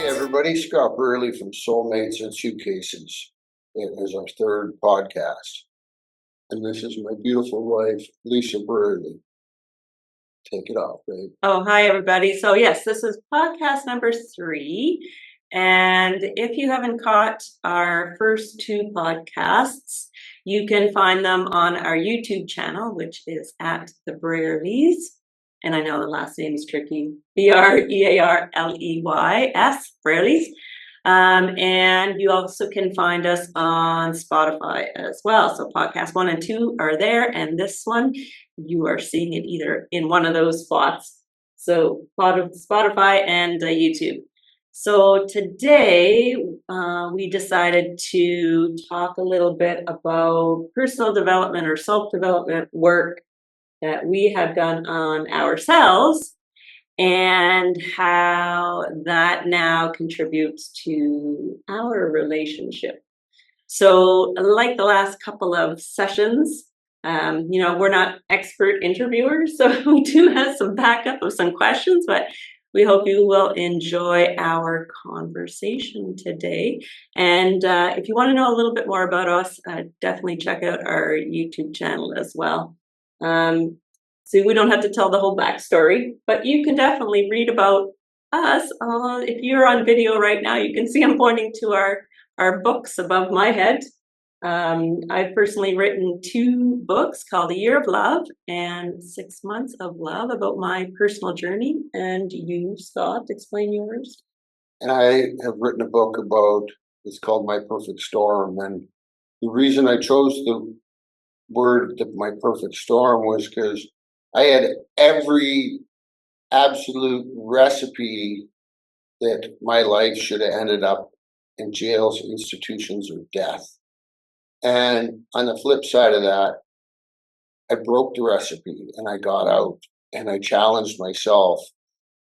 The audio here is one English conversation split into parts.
Hey everybody, Scott Brearley from Soulmates and Suitcases. It is our third podcast. And this is my beautiful wife, Lisa Brearley. Take it off, babe. Oh, hi, everybody. So, yes, this is podcast number 3. And if you haven't caught our first 2 podcasts, you can find them on our YouTube channel, which is at the Brearleys. And I know the last name is tricky. Brearleys, Brearleys. And you also can find us on Spotify as well. So podcast 1 and 2 are there. And this one, you are seeing it either in one of those spots. So Spotify and YouTube. So today we decided to talk a little bit about personal development or self-development work that we have done on ourselves and how that now contributes to our relationship. So like the last couple of sessions, we're not expert interviewers, so we do have some backup of some questions, but we hope you will enjoy our conversation today. And if you want to know a little bit more about us, definitely check out our YouTube channel as well. So we don't have to tell the whole backstory, but you can definitely read about us. If you're on video right now, you can see I'm pointing to our books above my head. I've personally written 2 books called A Year of Love and 6 Months of Love about my personal journey. And you, Scott, explain yours. And I have written a book about, it's called My Perfect Storm. And the reason I chose the word My Perfect Storm was because I had every absolute recipe that my life should have ended up in jails, institutions, or death. And on the flip side of that, I broke the recipe and I got out and I challenged myself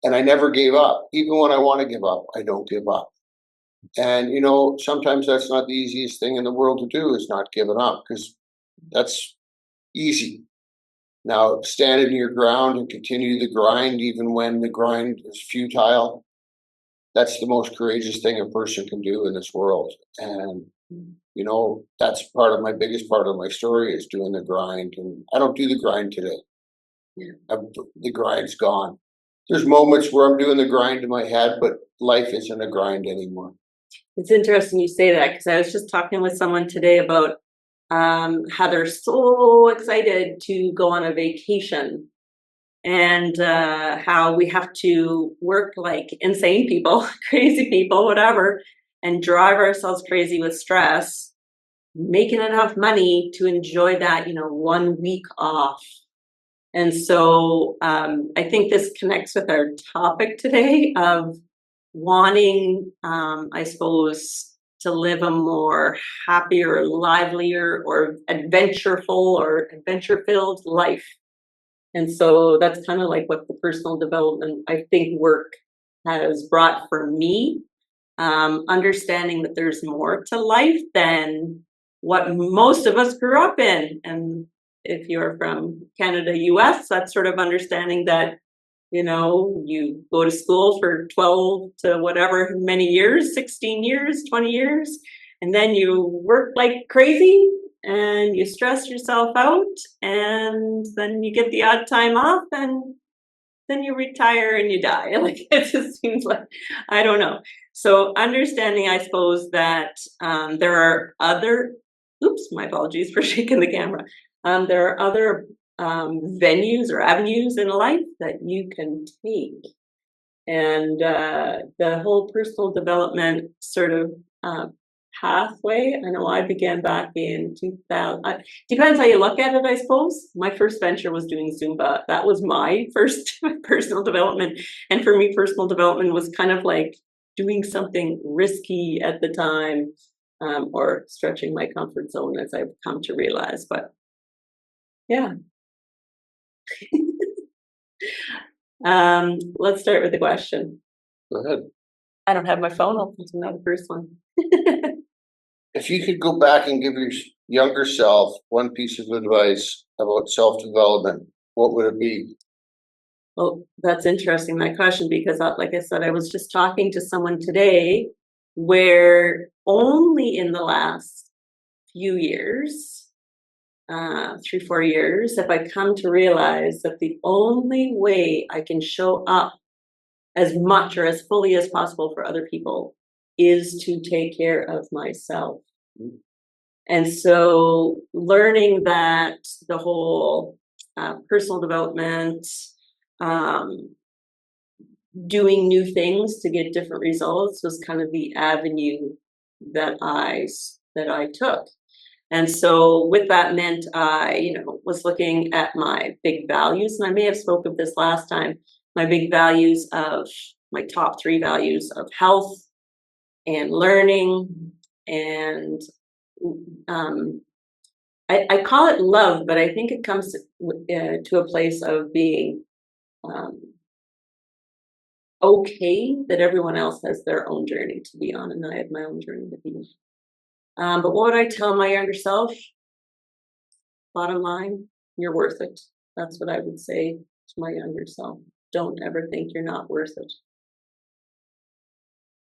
and I never gave up. Even when I want to give up, I don't give up. And, sometimes that's not the easiest thing in the world to do is not giving up because that's easy. Now, standing your ground and continue the grind, even when the grind is futile, that's the most courageous thing a person can do in this world. And, that's my biggest part of my story is doing the grind. And I don't do the grind today. Yeah. The grind's gone. There's moments where I'm doing the grind in my head, but life isn't a grind anymore. It's interesting you say that because I was just talking with someone today about how they're so excited to go on a vacation and how we have to work like insane people, crazy people, whatever, and drive ourselves crazy with stress, making enough money to enjoy that, 1 week off. And so I think this connects with our topic today of wanting, I suppose, to live a more happier, livelier, or adventureful or adventure-filled life. And so that's kind of like what the personal development, I think, work has brought for me. Understanding that there's more to life than what most of us grew up in. And if you're from Canada, US, that's sort of understanding that, you go to school for 12 to whatever many years, 16 years, 20 years, and then you work like crazy and you stress yourself out and then you get the odd time off and then you retire and you die. Like it just seems like, I don't know. So understanding, I suppose, that there are other, my apologies for shaking the camera. There are other venues or avenues in life that you can take. And the whole personal development sort of pathway, I know I began back in 2000. Depends how you look at it, I suppose. My first venture was doing Zumba. That was my first personal development. And for me, personal development was kind of like doing something risky at the time, or stretching my comfort zone, as I've come to realize. But yeah. Let's start with the question. Go ahead. I don't have my phone open, so not the first one. If you could go back and give your younger self one piece of advice about self-development, what would it be? Well, that's interesting, that question, because like I said, I was just talking to someone today where only in the last few years, 3, 4 years, have I come to realize that the only way I can show up as much or as fully as possible for other people is to take care of myself. And so learning that the whole personal development, um, doing new things to get different results was kind of the avenue that I took. And so with that meant I, was looking at my big values, and I may have spoke of this last time, my big values of my top 3 values of health and learning and um, I call it love, but I think it comes to a place of being um, okay that everyone else has their own journey to be on, and I have my own journey to be on. But what would I tell my younger self? Bottom line, you're worth it. That's what I would say to my younger self. Don't ever think you're not worth it.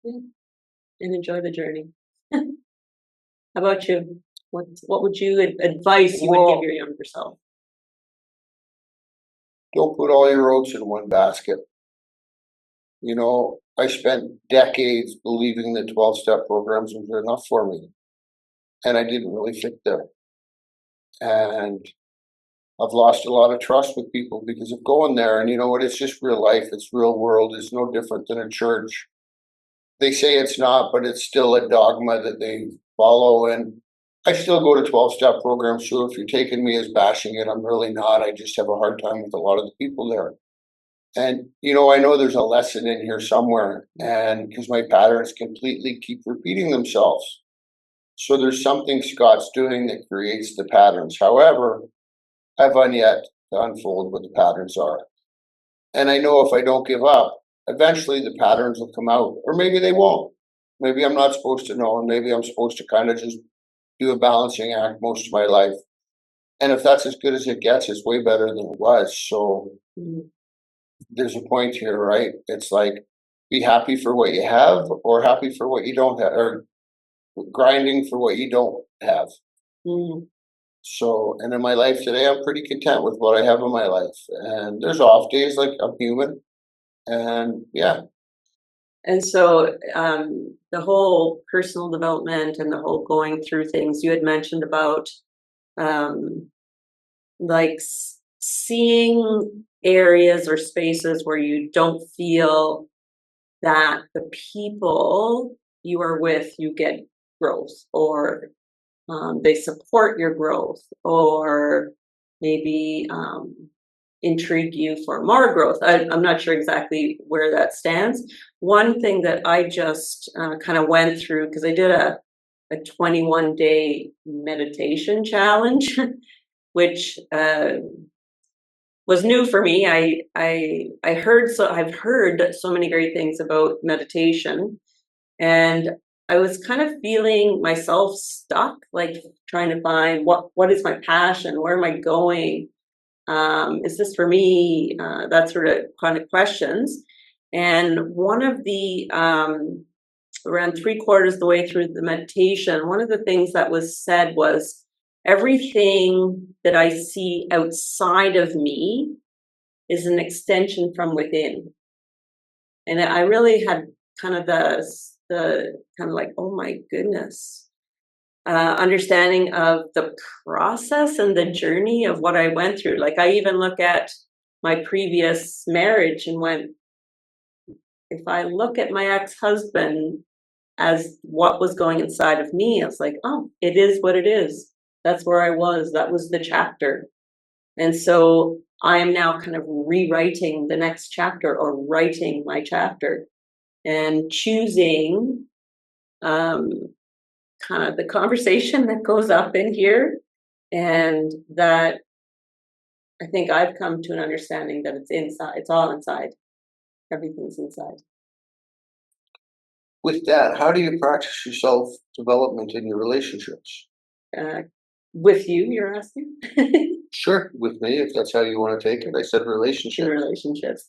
Yeah. And enjoy the journey. How about you? What would you advice you would give your younger self? Don't put all your oats in one basket. I spent decades believing that 12-step programs were enough for me, and I didn't really fit there. And I've lost a lot of trust with people because of going there. And you know what? It's just real life. It's real world. It's no different than a church. They say it's not, but it's still a dogma that they follow. And I still go to 12-step programs. So if you're taking me as bashing it, I'm really not. I just have a hard time with a lot of the people there. And, I know there's a lesson in here somewhere, and because my patterns completely keep repeating themselves. So there's something Scott's doing that creates the patterns. However, I've yet to unfold what the patterns are. And I know if I don't give up, eventually the patterns will come out, or maybe they won't. Maybe I'm not supposed to know, and maybe I'm supposed to kind of just do a balancing act most of my life. And if that's as good as it gets, it's way better than it was. So there's a point here, right? It's like be happy for what you have, or happy for what you don't have, or grinding for what you don't have. Mm. So, and in my life today, I'm pretty content with what I have in my life. And there's off days, like I'm human. And yeah. And so the whole personal development and the whole going through things you had mentioned about um, like seeing areas or spaces where you don't feel that the people you are with, you get growth, or they support your growth, or maybe intrigue you for more growth. I'm not sure exactly where that stands. One thing that I just kind of went through, because I did a 21-day meditation challenge, which was new for me. I've heard so many great things about meditation, and I was kind of feeling myself stuck, like trying to find what is my passion, where am I going, is this for me, that sort of kind of questions. And one of the around 3/4 of the way through the meditation, one of the things that was said was, everything that I see outside of me is an extension from within. And I really had kind of the kind of like, oh my goodness, understanding of the process and the journey of what I went through. Like I even look at my previous marriage and went, if I look at my ex-husband as what was going inside of me, I was like, oh, it is what it is. That's where I was. That was the chapter. And so I am now kind of rewriting the next chapter, or writing my chapter, and choosing um, kind of the conversation that goes up in here. And that I think I've come to an understanding that it's inside, it's all inside, everything's inside. With that, how do you practice your self development in your relationships? Uh, with you, you're asking? Sure, with me, if that's how you want to take it. I said in relationship. relationships.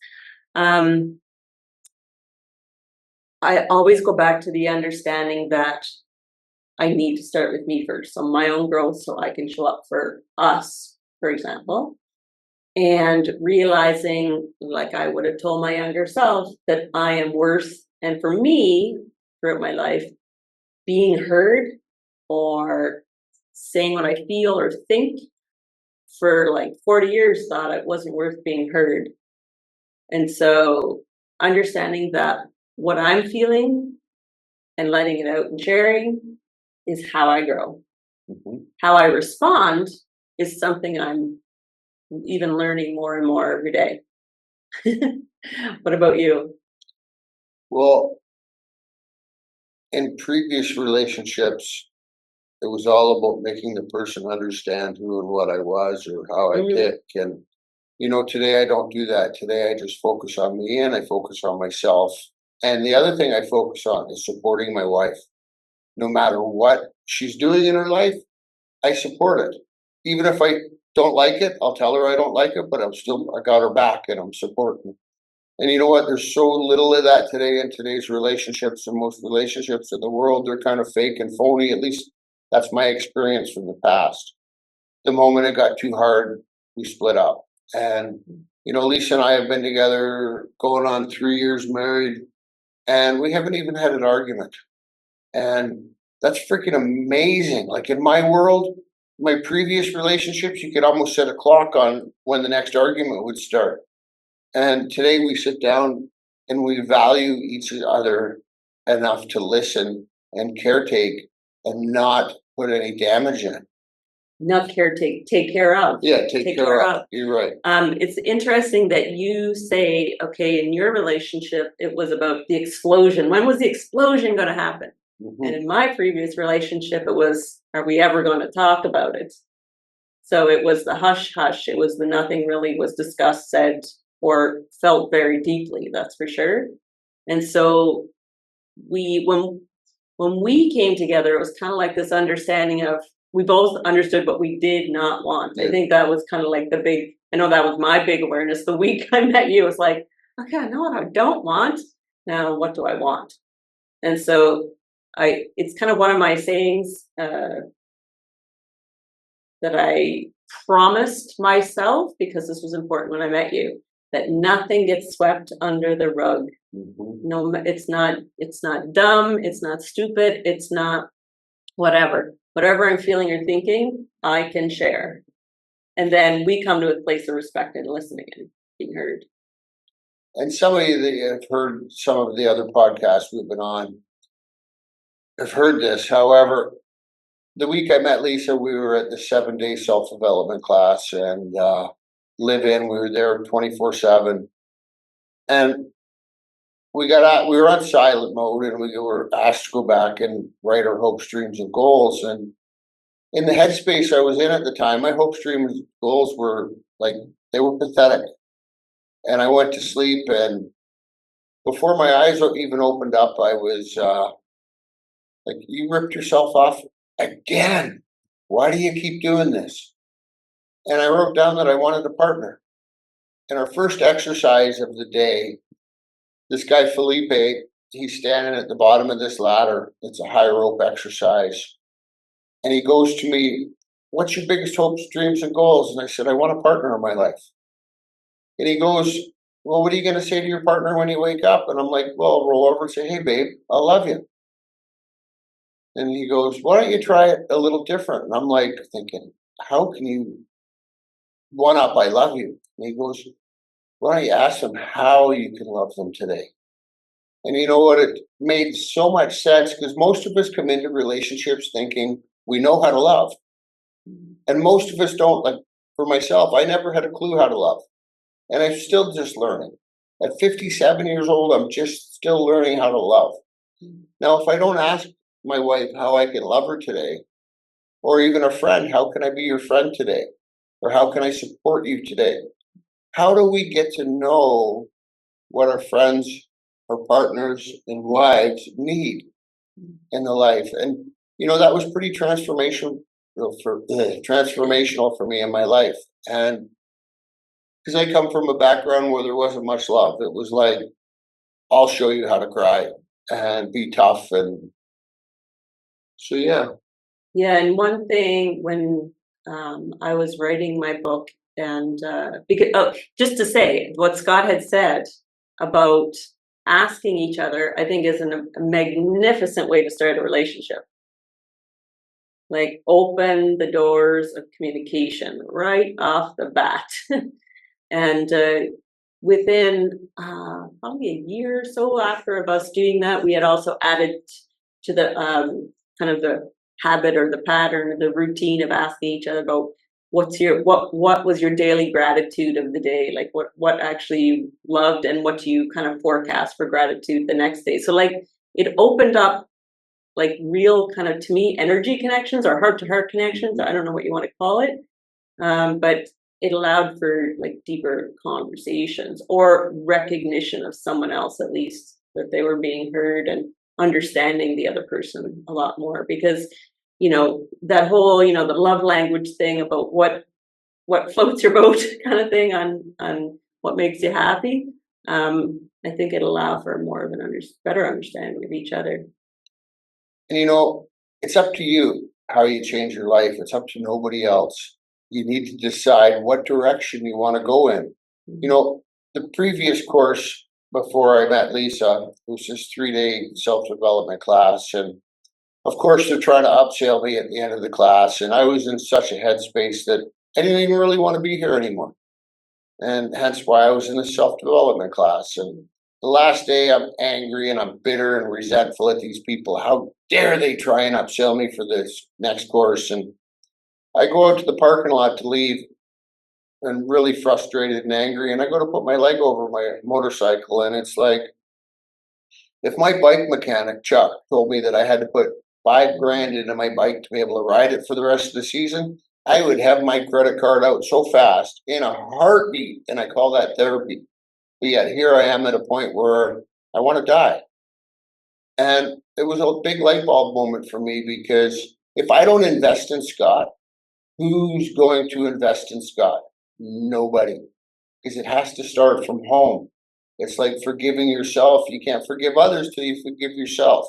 I always go back to the understanding that I need to start with me first, so my own growth, so I can show up for us, for example, and realizing, like I would have told my younger self, that I am worth, and for me, throughout my life, being heard or saying what I feel or think for like 40 years thought it wasn't worth being heard. And so understanding that what I'm feeling and letting it out and sharing is how I grow. Mhm. How I respond is something I'm even learning more and more every day. What about you? Well, in previous relationships, it was all about making the person understand who and what I was or how I Mm, tick. And, today I don't do that. Today I just focus on me and I focus on myself. And the other thing I focus on is supporting my wife. No matter what she's doing in her life, I support it. Even if I don't like it, I'll tell her I don't like it, but I got her back and I'm supporting. And you know what? There's so little of that today in today's relationships, and most relationships in the world, they're kind of fake and phony. At least that's my experience from the past. The moment it got too hard, we split up. And, Lisa and I have been together going on 3 years married, and we haven't even had an argument. And that's freaking amazing. Like in my world, my previous relationships, you could almost set a clock on when the next argument would start. And today we sit down and we value each other enough to listen and caretake and not put any damage in. not care, take care of. Yeah, take care of. You're right. It's interesting that you say, okay, in your relationship, it was about the explosion. When was the explosion going to happen? And in my previous relationship, it was, are we ever going to talk about it? So it was the hush hush. It was the nothing really was discussed, said, or felt very deeply. That's for sure. And so when we came together, it was kind of like this understanding of we both understood what we did not want. Yeah. I think that was kind of like the big. I know that was my big awareness the week I met you. It was like, okay, I know what I don't want. Now, what do I want? And so it's kind of one of my sayings that I promised myself, because this was important when I met you, that nothing gets swept under the rug. No, it's not dumb, it's not stupid, it's not whatever I'm feeling or thinking, I can share. And then we come to a place of respect and listening and being heard. And some of you that have heard some of the other podcasts we've been on have heard this. However, the week I met Lisa, we were at the 7-day self-development class and live in. We were there 24/7, and we got out. We were on silent mode, and we were asked to go back and write our hopes, dreams, and goals. And in the headspace I was in at the time, my hopes, dreams, and goals were like they were pathetic. And I went to sleep, and before my eyes even opened up, I was like, "You ripped yourself off again. Why do you keep doing this?" And I wrote down that I wanted a partner. And our first exercise of the day, this guy Felipe, he's standing at the bottom of this ladder. It's a high rope exercise. And he goes to me, "What's your biggest hopes, dreams, and goals?" And I said, "I want a partner in my life." And he goes, "Well, what are you going to say to your partner when you wake up?" And I'm like, "Well, I'll roll over and say, 'Hey, babe, I love you.'" And he goes, "Why don't you try it a little different?" And I'm like thinking, how can you one up, "I love you"? And he goes, "Why don't you ask them how you can love them today?" And you know what? It made so much sense because most of us come into relationships thinking we know how to love. And most of us don't. Like for myself, I never had a clue how to love. And I'm still just learning. At 57 years old, I'm just still learning how to love. Now, if I don't ask my wife how I can love her today, or even a friend, how can I be your friend today? Or how can I support you today? How do we get to know what our friends, our partners, and wives need in the life? And that was pretty transformational for me in my life. And because I come from a background where there wasn't much love, it was like, I'll show you how to cry and be tough. And so, yeah. Yeah, and one thing when I was writing my book, and because just to say what Scott had said about asking each other, I think is a magnificent way to start a relationship. Like open the doors of communication right off the bat, and within probably a year or so after of us doing that, we had also added to the kind of the habit or the pattern or the routine of asking each other about what was your daily gratitude of the day, like what actually you loved and what you kind of forecast for gratitude the next day. So like it opened up like real kind of, to me, energy connections or heart to heart connections. I don't know what you want to call it, but it allowed for like deeper conversations or recognition of someone else, at least that they were being heard, and understanding the other person a lot more. Because that whole the love language thing about what floats your boat kind of thing on what makes you happy. I think it allowed for more of an better understanding of each other. And it's up to you how you change your life. It's up to nobody else. You need to decide what direction you want to go in. The previous course before I met Lisa was this 3-day self-development class. And of course, they're trying to upsell me at the end of the class. And I was in such a headspace that I didn't even really want to be here anymore. And hence why I was in the self-development class. And the last day, I'm angry and I'm bitter and resentful at these people. How dare they try and upsell me for this next course? And I go out to the parking lot to leave and really frustrated and angry. And I go to put my leg over my motorcycle. And it's like, if my bike mechanic, Chuck, told me that I had to put $5,000 into my bike to be able to ride it for the rest of the season, I would have my credit card out so fast in a heartbeat. And I call that therapy. But yet here I am at a point where I want to die. And it was a big light bulb moment for me, because if I don't invest in Scott, who's going to invest in Scott? Nobody. Because it has to start from home. It's like forgiving yourself. You can't forgive others till you forgive yourself.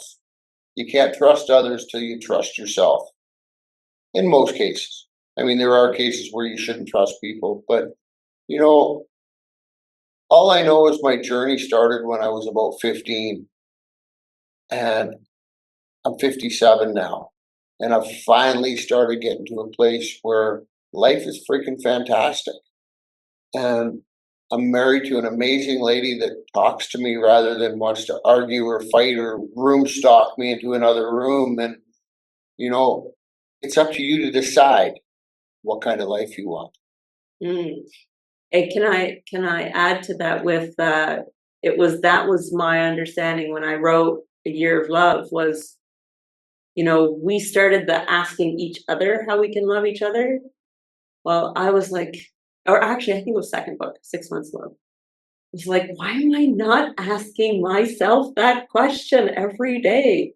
You can't trust others till you trust yourself. In most cases. I mean, there are cases where you shouldn't trust people, but all I know is my journey started when I was about 15, and I'm 57 now. And I've finally started getting to a place where life is freaking fantastic. And I'm married to an amazing lady that talks to me rather than wants to argue or fight or room stalk me into another room. And, it's up to you to decide what kind of life you want. Mm. And can I add to that with that was my understanding when I wrote A Year of Love was, we started the asking each other how we can love each other. Well, I was like, or actually, I think it was second book, 6 months love. It's like, why am I not asking myself that question every day?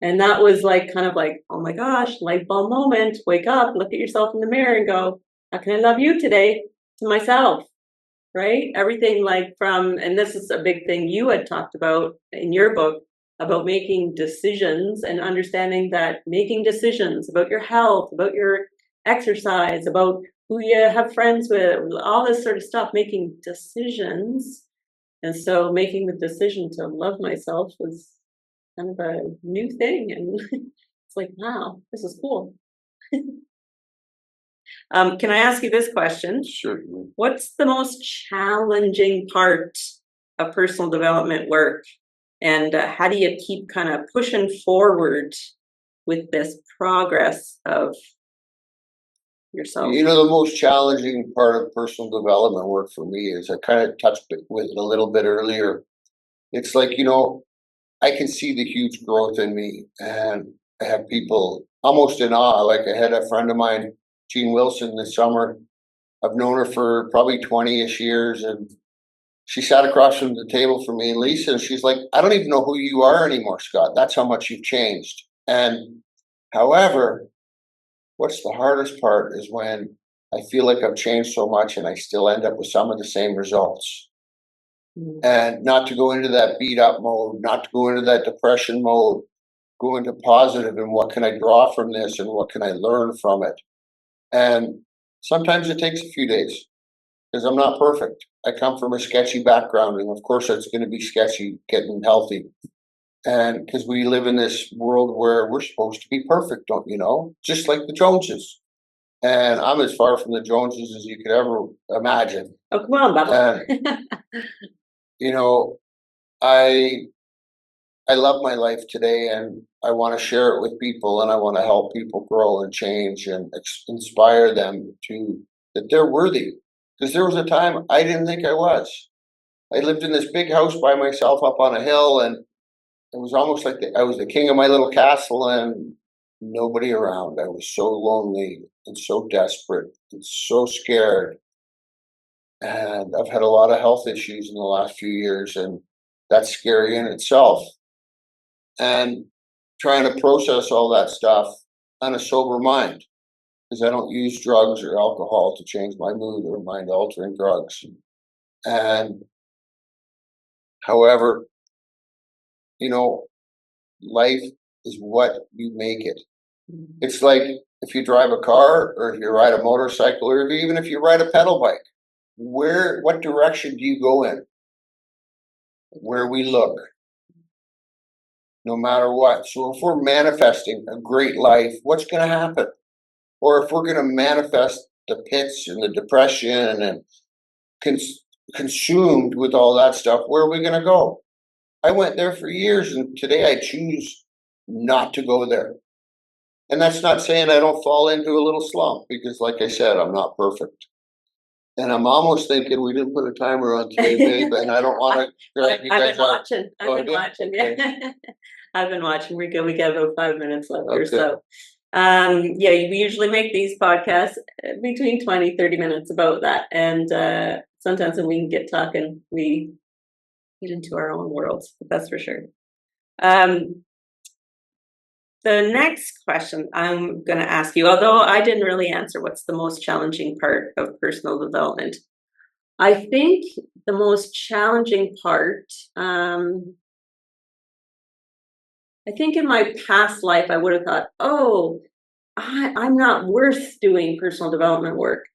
And that was like, kind of like, oh my gosh, light bulb moment. Wake up, look at yourself in the mirror and go, how can I love you today? To myself, right? Everything like and this is a big thing you had talked about in your book about making decisions and understanding that making decisions about your health, about your exercise, about who you have friends with, all this sort of stuff, making decisions. And so making the decision to love myself was kind of a new thing. And it's like, wow, this is cool. Can I ask you this question? Certainly. What's the most challenging part of personal development work? And how do you keep kind of pushing forward with this progress of yourself? The most challenging part of personal development work for me is, I kind of touched with it a little bit earlier. It's like, I can see the huge growth in me, and I have people almost in awe. Like I had a friend of mine, Jean Wilson, this summer. I've known her for probably 20-ish years, and she sat across from the table from me and Lisa, and she's like, I don't even know who you are anymore, Scott. That's how much you've changed. And however, what's the hardest part is when I feel like I've changed so much and I still end up with some of the same results. And not to go into that beat up mode, not to go into that depression mode, go into positive and what can I draw from this and what can I learn from it. And sometimes it takes a few days because I'm not perfect. I come from a sketchy background, and of course, it's going to be sketchy getting healthy. And because we live in this world where we're supposed to be perfect, don't you know? Just like the Joneses. And I'm as far from the Joneses as you could ever imagine. Oh, come on, Bubba. You know, I I love my life today, and I want to share it with people, and I want to help people grow and change and inspire them to that they're worthy. Because there was a time I didn't think I was. I lived in this big house by myself up on a hill, and it was almost like I was the king of my little castle, and nobody around. I was so lonely and so desperate and so scared. And I've had a lot of health issues in the last few years, and that's scary in itself. And trying to process all that stuff on a sober mind because I don't use drugs or alcohol to change my mood or mind altering drugs. And however, you know, life is what you make it. It's like if you drive a car or if you ride a motorcycle or even if you ride a pedal bike, what direction do you go in? Where we look, no matter what. So if we're manifesting a great life, what's going to happen? Or if we're going to manifest the pits and the depression and consumed with all that stuff, where are we going to go? I went there for years, and today I choose not to go there. And that's not saying I don't fall into a little slump, because like I said, I'm not perfect. And I'm almost thinking we didn't put a timer on today, babe, and I don't want to drag you guys out. I've been watching. Yeah. I've been watching. We got about 5 minutes left or Okay. so. Yeah, we usually make these podcasts between 20, 30 minutes about that. And sometimes when we can get talking, we get into our own worlds, that's for sure. The next question I'm going to ask you, although I didn't really answer what's the most challenging part of personal development. I think the most challenging part, I think in my past life, I would have thought, oh, I'm not worth doing personal development work.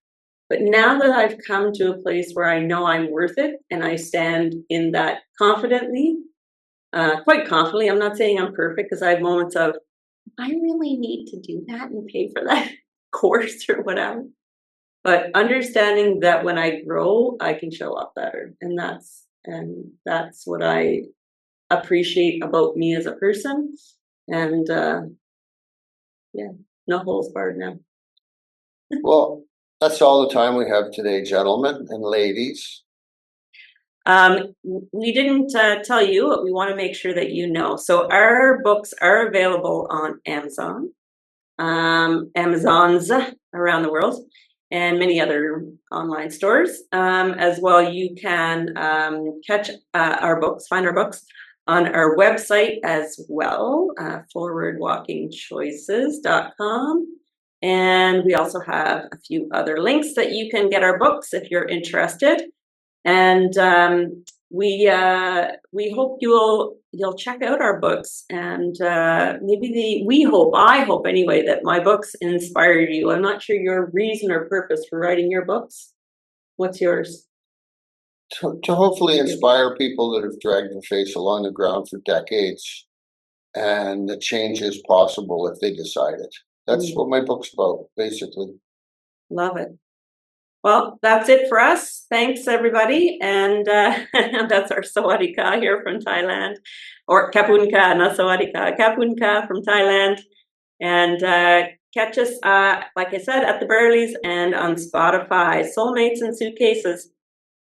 But now that I've come to a place where I know I'm worth it and I stand in that confidently, quite confidently, I'm not saying I'm perfect because I have moments of, I really need to do that and pay for that course or whatever. But understanding that when I grow, I can show up better. And that's what I appreciate about me as a person. And yeah, no holds barred now. Well, that's all the time we have today, gentlemen and ladies. We didn't tell you, but we want to make sure that you know. So our books are available on Amazon, Amazons around the world, and many other online stores. As well, you can catch our books, find our books on our website as well, forwardwalkingchoices.com. And we also have a few other links that you can get our books if you're interested. And we hope you'll check out our books, and I hope anyway that my books inspired you. I'm not sure your reason or purpose for writing your books. What's yours? To hopefully inspire people that have dragged their face along the ground for decades, and the change is possible if they decide it. That's what my book's about, basically. Love it. Well, that's it for us. Thanks, everybody. And that's our Sawadika here from Thailand, or Kapunka, not Sawadika, Kapunka from Thailand. And catch us, like I said, at the Brearleys and on Spotify. Soulmates and Suitcases.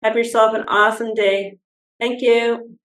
Have yourself an awesome day. Thank you.